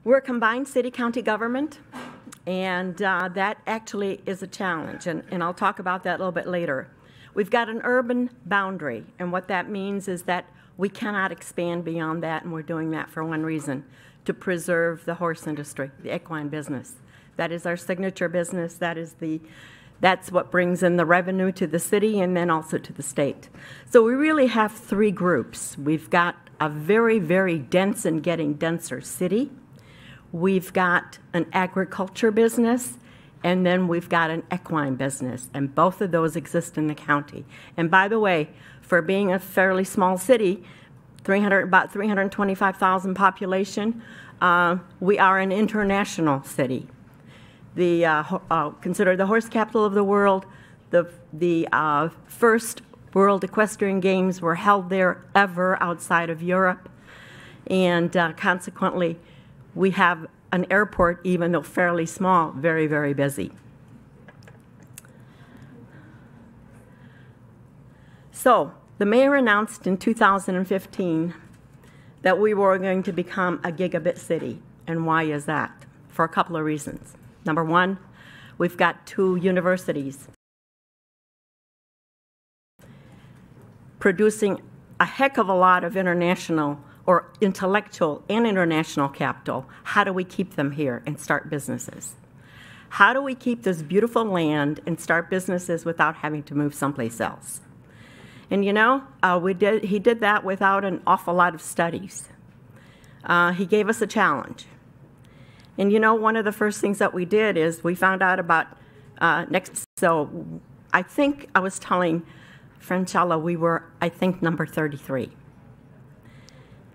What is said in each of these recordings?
We're a combined city-county government, and that actually is a challenge, and I'll talk about that a little bit later. We've got an urban boundary, and what that means is that we cannot expand beyond that, and we're doing that for one reason, to preserve the horse industry, the equine business. That is our signature business. That's what brings in the revenue to the city and then also to the state. So we really have three groups. We've got a very, very dense and getting denser city. We've got an agriculture business, and then we've got an equine business, and both of those exist in the county. And by the way, for being a fairly small city, about 325,000 population, we are an international city. Considered the horse capital of the world. The first World Equestrian Games were held there ever outside of Europe, and consequently, we have an airport, even though fairly small, very, very busy. So the mayor announced in 2015 that we were going to become a gigabit city. And why is that? For a couple of reasons. Number one, we've got 2 universities producing a heck of a lot of international or intellectual and international capital. How do we keep them here and start businesses? How do we keep this beautiful land and start businesses without having to move someplace else? And you know, he did that without an awful lot of studies. He gave us a challenge. And you know, one of the first things that we did is we found out about so I think I was telling Francella we were, I think, number 33.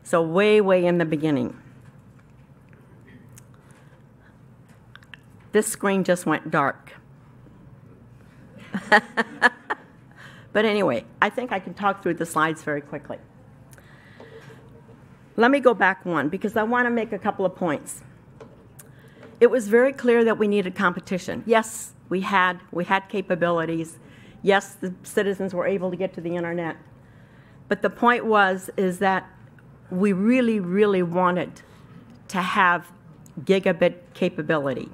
So way, way in the beginning. This screen just went dark. But anyway, I think I can talk through the slides very quickly. Let me go back one, because I want to make a couple of points. It was very clear that we needed competition. Yes, we had capabilities. Yes, the citizens were able to get to the internet. But the point is that we really, really wanted to have gigabit capability.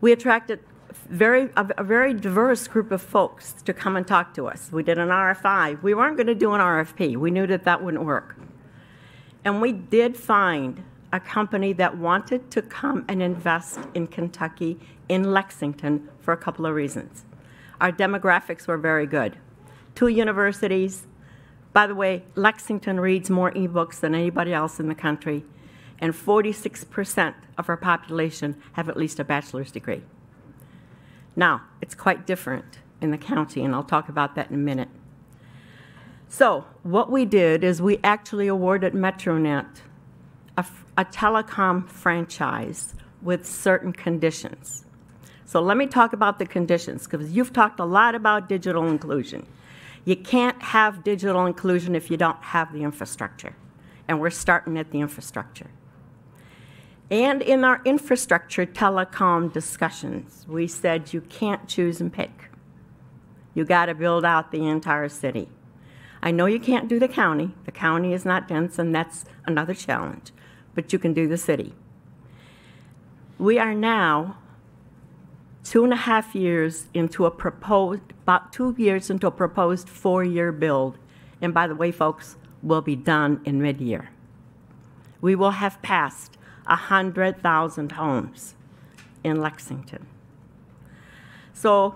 We attracted a very diverse group of folks to come and talk to us. We did an RFI. We weren't going to do an RFP. We knew that that wouldn't work. And we did find a company that wanted to come and invest in Kentucky, in Lexington, for a couple of reasons. Our demographics were very good. 2 universities. By the way, Lexington reads more ebooks than anybody else in the country, and 46% of our population have at least a bachelor's degree. Now, it's quite different in the county, and I'll talk about that in a minute. So what we did is we actually awarded MetroNet a telecom franchise with certain conditions. So let me talk about the conditions, because you've talked a lot about digital inclusion. You can't have digital inclusion if you don't have the infrastructure, and we're starting at the infrastructure. And in our infrastructure telecom discussions, we said you can't choose and pick. You got to build out the entire city. I know you can't do the county. The county is not dense, and that's another challenge, but you can do the city. We are now 2.5 years into a proposed, about 2 years into a proposed 4-year build. And by the way, folks, we'll be done in mid-year. We will have passed 100,000 homes in Lexington. So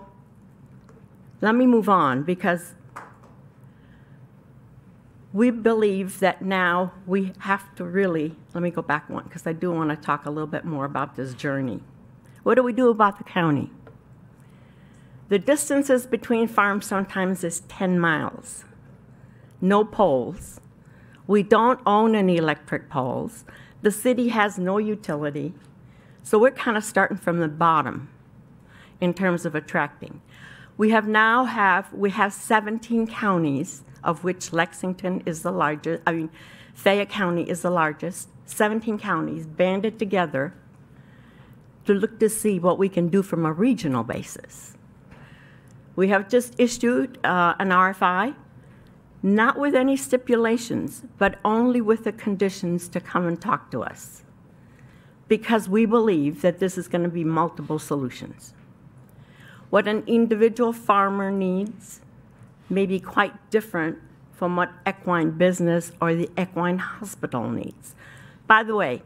let me move on, because we believe that now we have to really, let me go back one, because I do want to talk a little bit more about this journey. What do we do about the county? The distances between farms sometimes is 10 miles. No poles. We don't own any electric poles. The city has no utility. So we're kind of starting from the bottom in terms of attracting. We have 17 counties, of which Lexington is the largest, Fayette County is the largest, 17 counties banded together to look to see what we can do from a regional basis. We have just issued an RFI, not with any stipulations, but only with the conditions to come and talk to us. because we believe that this is going to be multiple solutions. What an individual farmer needs may be quite different from what equine business or the equine hospital needs. By the way,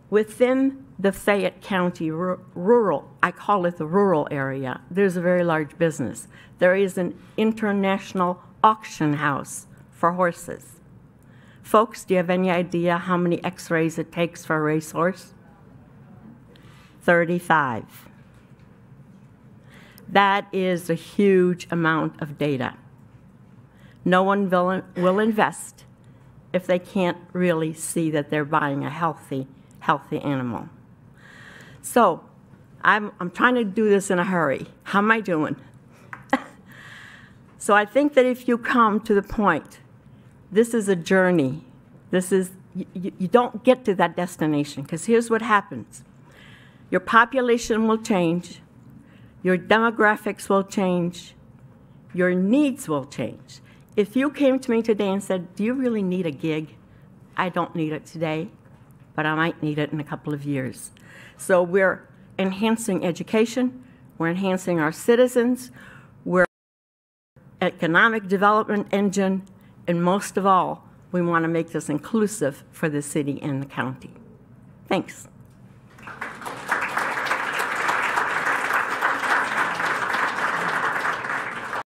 within the Fayette County rural, I call it the rural area, there's a very large business. There is an international auction house for horses. Folks, do you have any idea how many x-rays it takes for a racehorse? 35. That is a huge amount of data. No one will invest if they can't really see that they're buying a healthy animal. So I'm trying to do this in a hurry. How am I doing? So I think that if you come to the point, this is a journey. You don't get to that destination, because here's what happens. Your population will change, your demographics will change, your needs will change. If you came to me today and said, do you really need a gig? I don't need it today, but I might need it in a couple of years. So we're enhancing education, we're enhancing our citizens, we're an economic development engine, and most of all, we want to make this inclusive for the city and the county. Thanks.